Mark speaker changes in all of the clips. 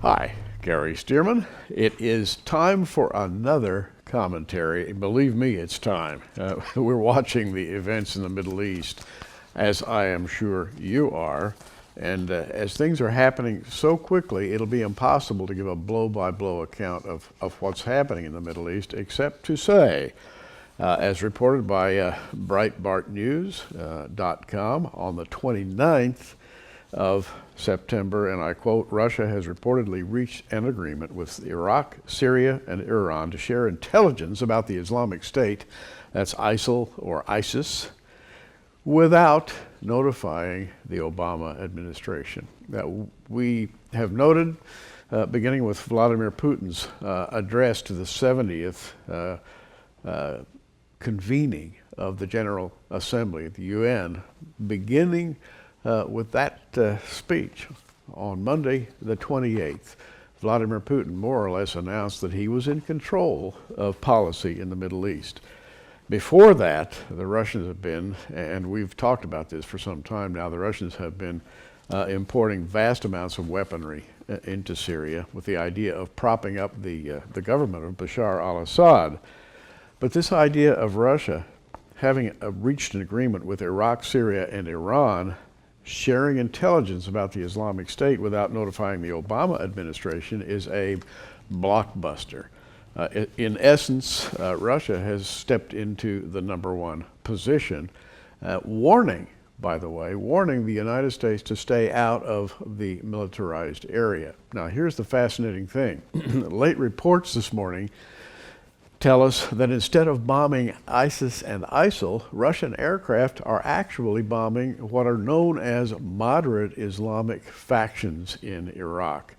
Speaker 1: Hi, Gary Stearman. It is time for another commentary. Believe me, it's time. We're watching the events in the Middle East, as I am sure you are. And as things are happening so quickly, it'll be impossible to give a blow-by-blow account of what's happening in the Middle East, except to say, as reported by BreitbartNews.com on the 29th of September, and I quote, Russia has reportedly reached an agreement with Iraq, Syria, and Iran to share intelligence about the Islamic State, that's ISIL or ISIS, without notifying the Obama administration. Now, we have noted, beginning with Vladimir Putin's address to the 70th convening of the General Assembly at the UN, beginning with that speech on Monday, the 28th, Vladimir Putin more or less announced that he was in control of policy in the Middle East. Before that, the Russians have been, and we've talked about this for some time now, the Russians have been importing vast amounts of weaponry into Syria with the idea of propping up the government of Bashar al-Assad. But this idea of Russia having reached an agreement with Iraq, Syria, and Iran, sharing intelligence about the Islamic State without notifying the Obama administration, is a blockbuster. In essence, Russia has stepped into the number one position, warning the United States to stay out of the militarized area. Now, here's the fascinating thing. Late reports this morning tell us that instead of bombing ISIS and ISIL, Russian aircraft are actually bombing what are known as moderate Islamic factions in Iraq.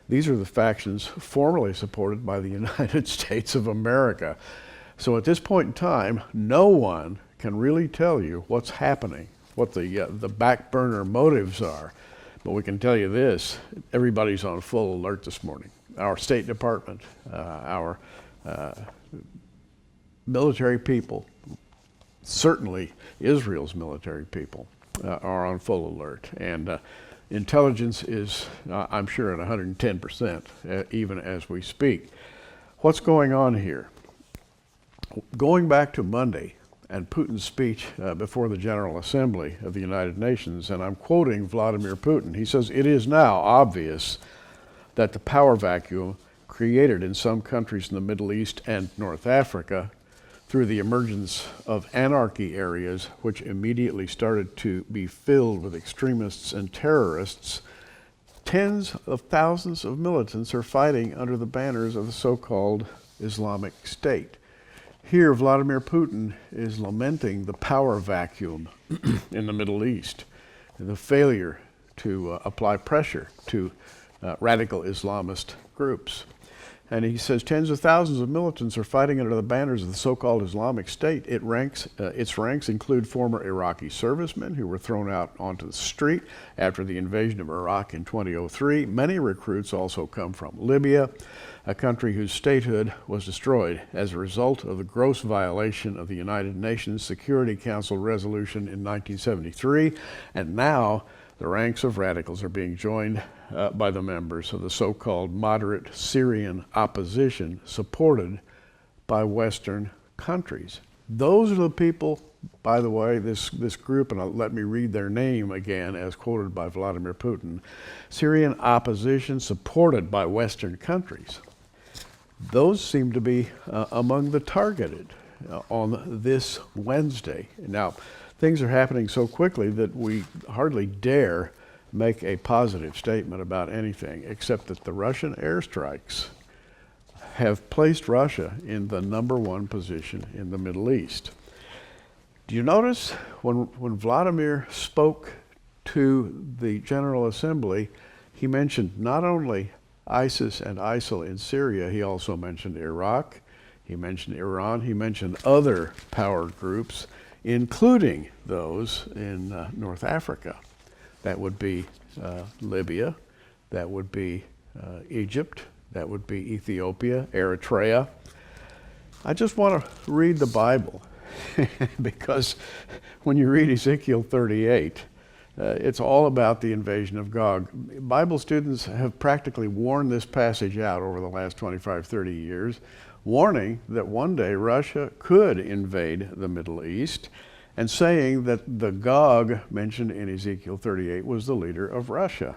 Speaker 1: These are the factions formerly supported by the United States of America. So at this point in time, no one can really tell you what's happening, what the back burner motives are. But we can tell you this, everybody's on full alert this morning. Our State Department, our military people, certainly Israel's military people, are on full alert. And intelligence is, I'm sure, at 110%, even as we speak. What's going on here? Going back to Monday and Putin's speech before the General Assembly of the United Nations, and I'm quoting Vladimir Putin, he says, "It is now obvious that the power vacuum created in some countries in the Middle East and North Africa through the emergence of anarchy areas, which immediately started to be filled with extremists and terrorists, tens of thousands of militants are fighting under the banners of the so-called Islamic State." Here, Vladimir Putin is lamenting the power vacuum in the Middle East, the failure to apply pressure to radical Islamist groups. And he says tens of thousands of militants are fighting under the banners of the so-called Islamic State. Its ranks include former Iraqi servicemen who were thrown out onto the street after the invasion of Iraq in 2003. Many recruits also come from Libya, a country whose statehood was destroyed as a result of the gross violation of the United Nations Security Council resolution in 1973. And now the ranks of radicals are being joined by the members of the so-called moderate Syrian opposition supported by Western countries. Those are the people, by the way, this group, and let me read their name again as quoted by Vladimir Putin, Syrian opposition supported by Western countries. Those seem to be among the targeted on this Wednesday. Now, things are happening so quickly that we hardly dare make a positive statement about anything, except that the Russian airstrikes have placed Russia in the number one position in the Middle East. Do you notice when Vladimir spoke to the General Assembly, he mentioned not only ISIS and ISIL in Syria, he also mentioned Iraq, he mentioned Iran, he mentioned other power groups, including those in North Africa. That would be Libya, that would be Egypt, that would be Ethiopia, Eritrea. I just want to read the Bible because when you read Ezekiel 38, It's all about the invasion of Gog. Bible students have practically worn this passage out over the last 25, 30 years, warning that one day Russia could invade the Middle East, and saying that the Gog mentioned in Ezekiel 38 was the leader of Russia.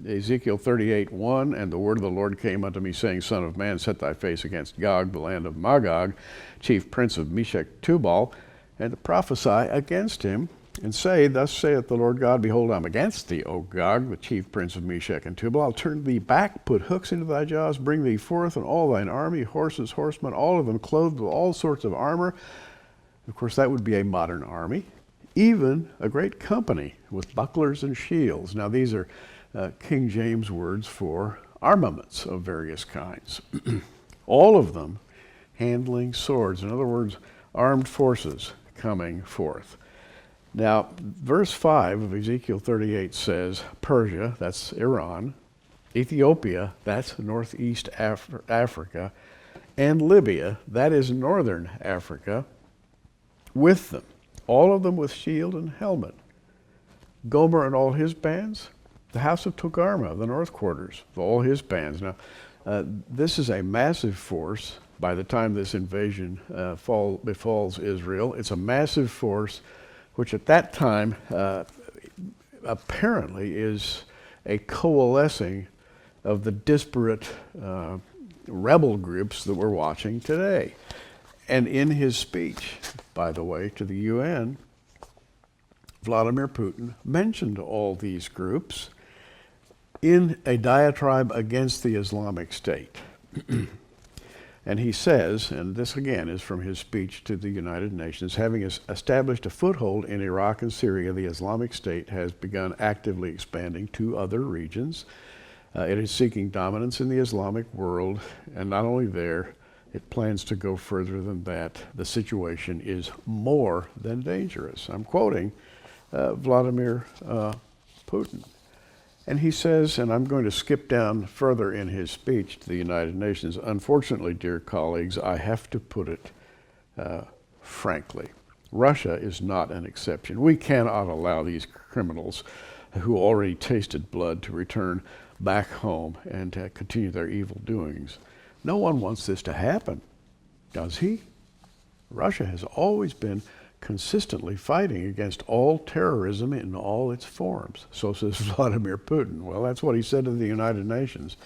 Speaker 1: Ezekiel 38:1, and the word of the Lord came unto me, saying, Son of man, set thy face against Gog, the land of Magog, chief prince of Meshech Tubal, and to prophesy against him, and say, Thus saith the Lord God, Behold, I am against thee, O Gog, the chief prince of Meshech and Tubal. I'll turn thee back, put hooks into thy jaws, bring thee forth, and all thine army, horses, horsemen, all of them clothed with all sorts of armor. Of course, that would be a modern army, even a great company with bucklers and shields. Now, these are King James words for armaments of various kinds. All of them handling swords. In other words, armed forces coming forth. Now, verse 5 of Ezekiel 38 says, Persia, that's Iran, Ethiopia, that's northeast Africa, and Libya, that is northern Africa, with them, all of them with shield and helmet. Gomer and all his bands, the house of Togarmah, the north quarters, all his bands. Now, this is a massive force by the time this invasion befalls Israel. It's a massive force which at that time apparently is a coalescing of the disparate rebel groups that we're watching today. And in his speech, by the way, to the UN, Vladimir Putin mentioned all these groups in a diatribe against the Islamic State. And he says, and this again is from his speech to the United Nations, having established a foothold in Iraq and Syria, the Islamic State has begun actively expanding to other regions. It is seeking dominance in the Islamic world, and not only there, it plans to go further than that. The situation is more than dangerous. I'm quoting Vladimir Putin. And he says, and I'm going to skip down further in his speech to the United Nations, unfortunately, dear colleagues, I have to put it frankly, Russia is not an exception. We cannot allow these criminals who already tasted blood to return back home and continue their evil doings. No one wants this to happen, does he? Russia has always been consistently fighting against all terrorism in all its forms. So says Vladimir Putin. Well, that's what he said to the United Nations.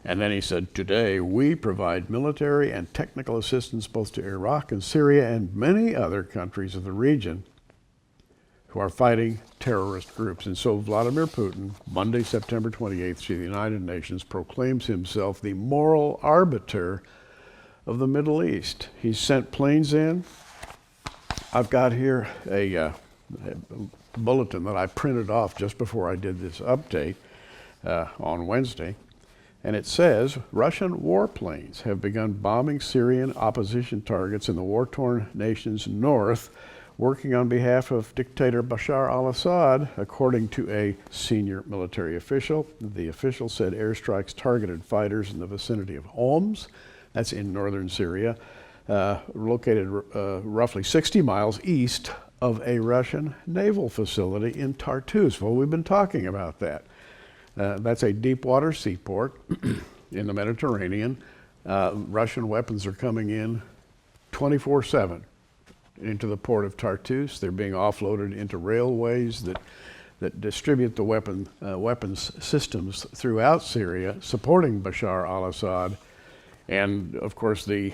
Speaker 1: And then he said, today we provide military and technical assistance both to Iraq and Syria and many other countries of the region who are fighting terrorist groups. And so Vladimir Putin, Monday, September 28th, to the United Nations, proclaims himself the moral arbiter of the Middle East. He's sent planes in. I've got here a bulletin that I printed off just before I did this update on Wednesday. And it says, Russian warplanes have begun bombing Syrian opposition targets in the war-torn nation's north, working on behalf of dictator Bashar al-Assad, according to a senior military official. The official said airstrikes targeted fighters in the vicinity of Homs, that's in northern Syria, located roughly 60 miles east of a Russian naval facility in Tartus. Well, we've been talking about that. That's a deep water seaport in the Mediterranean. Russian weapons are coming in 24/7 into the port of Tartus. They're being offloaded into railways that distribute the weapons systems throughout Syria, supporting Bashar al-Assad. And of course, the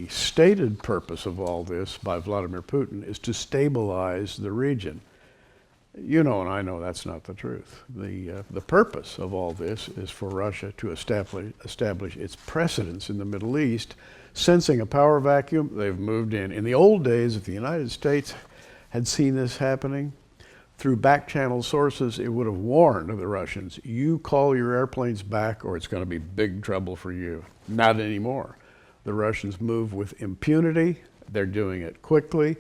Speaker 1: stated purpose of all this by Vladimir Putin is to stabilize the region. You know, and I know that's not the truth. The purpose of all this is for Russia to establish its precedence in the Middle East. Sensing a power vacuum, they've moved in. In the old days, if the United States had seen this happening, through back-channel sources, it would have warned the Russians, you call your airplanes back or it's going to be big trouble for you. Not anymore. The Russians move with impunity. They're doing it quickly.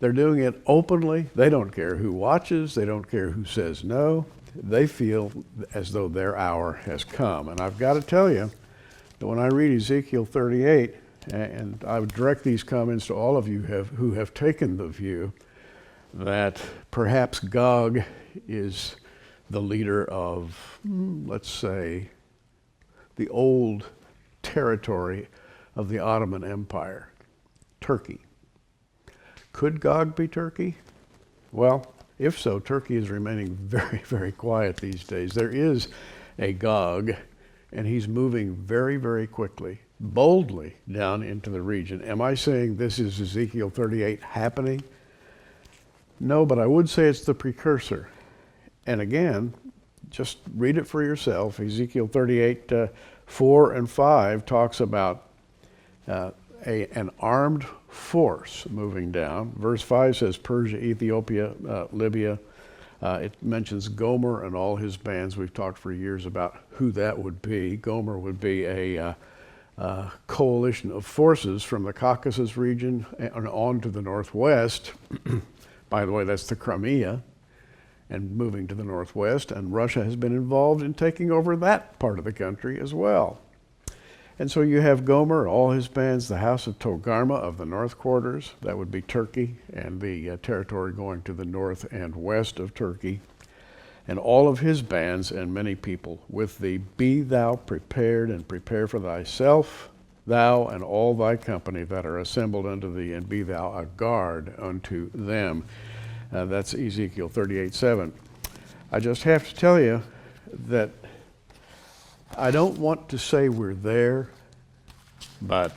Speaker 1: They're doing it openly. They don't care who watches. They don't care who says no. They feel as though their hour has come. And I've got to tell you that when I read Ezekiel 38, and I would direct these comments to all of you who have taken the view that perhaps Gog is the leader of, let's say, the old territory of the Ottoman Empire, Turkey. Could Gog be Turkey? Well, if so, Turkey is remaining very, very quiet these days. There is a Gog, and he's moving very, very quickly, boldly down into the region. Am I saying this is Ezekiel 38 happening? No, but I would say it's the precursor. And again, just read it for yourself. Ezekiel 38, 4 and 5 talks about an armed force moving down. Verse 5 says Persia, Ethiopia, Libya. It mentions Gomer and all his bands. We've talked for years about who that would be. Gomer would be a coalition of forces from the Caucasus region and on to the northwest. By the way, that's the Crimea, and moving to the northwest, and Russia has been involved in taking over that part of the country as well. And so you have Gomer, all his bands, the house of Togarmah of the north quarters, that would be Turkey, and the territory going to the north and west of Turkey, and all of his bands and many people with thee. Be thou prepared, and prepare for thyself, thou and all thy company that are assembled unto thee, and be thou a guard unto them. That's Ezekiel 38:7. I just have to tell you that I don't want to say we're there, but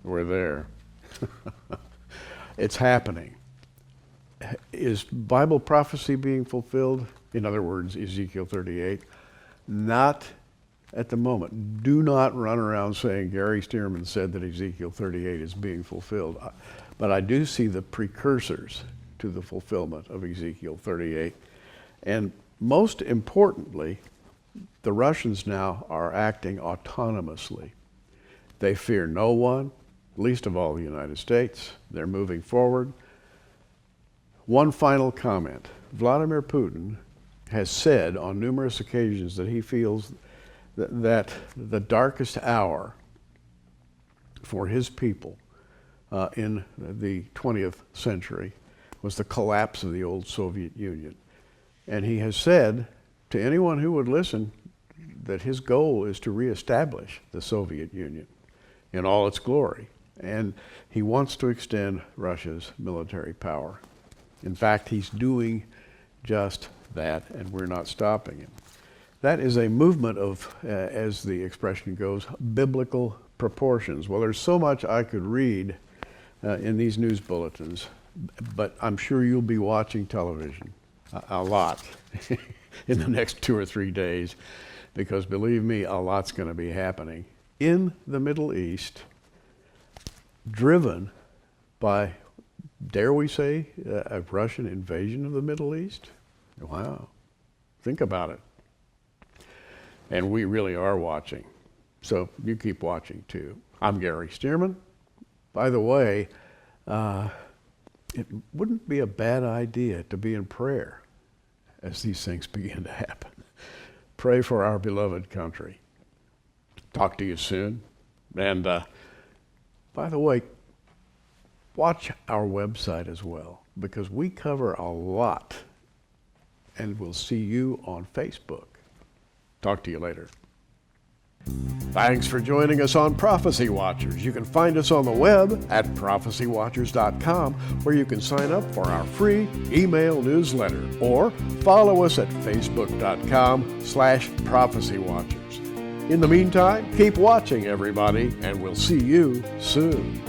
Speaker 1: we're there. It's happening. Is Bible prophecy being fulfilled? In other words, Ezekiel 38? Not at the moment. Do not run around saying Gary Stearman said that Ezekiel 38 is being fulfilled. But I do see the precursors to the fulfillment of Ezekiel 38. And most importantly, the Russians now are acting autonomously. They fear no one, least of all the United States. They're moving forward. One final comment. Vladimir Putin has said on numerous occasions that he feels that the darkest hour for his people in the 20th century was the collapse of the old Soviet Union. And he has said to anyone who would listen that his goal is to reestablish the Soviet Union in all its glory. And he wants to extend Russia's military power. In fact, he's doing just that, and we're not stopping him. That is a movement of, as the expression goes, biblical proportions. Well, there's so much I could read in these news bulletins, but I'm sure you'll be watching television a lot in the next 2 or 3 days, because believe me, a lot's going to be happening in the Middle East, driven by, dare we say, a Russian invasion of the Middle East? Wow. Think about it. And we really are watching. So you keep watching too. I'm Gary Stearman. By the way, it wouldn't be a bad idea to be in prayer as these things begin to happen. Pray for our beloved country. Talk to you soon. And by the way, watch our website as well, because we cover a lot. And we'll see you on Facebook. Talk to you later. Thanks for joining us on Prophecy Watchers. You can find us on the web at prophecywatchers.com, where you can sign up for our free email newsletter, or follow us at facebook.com/prophecywatchers. In the meantime, keep watching, everybody, and we'll see you soon.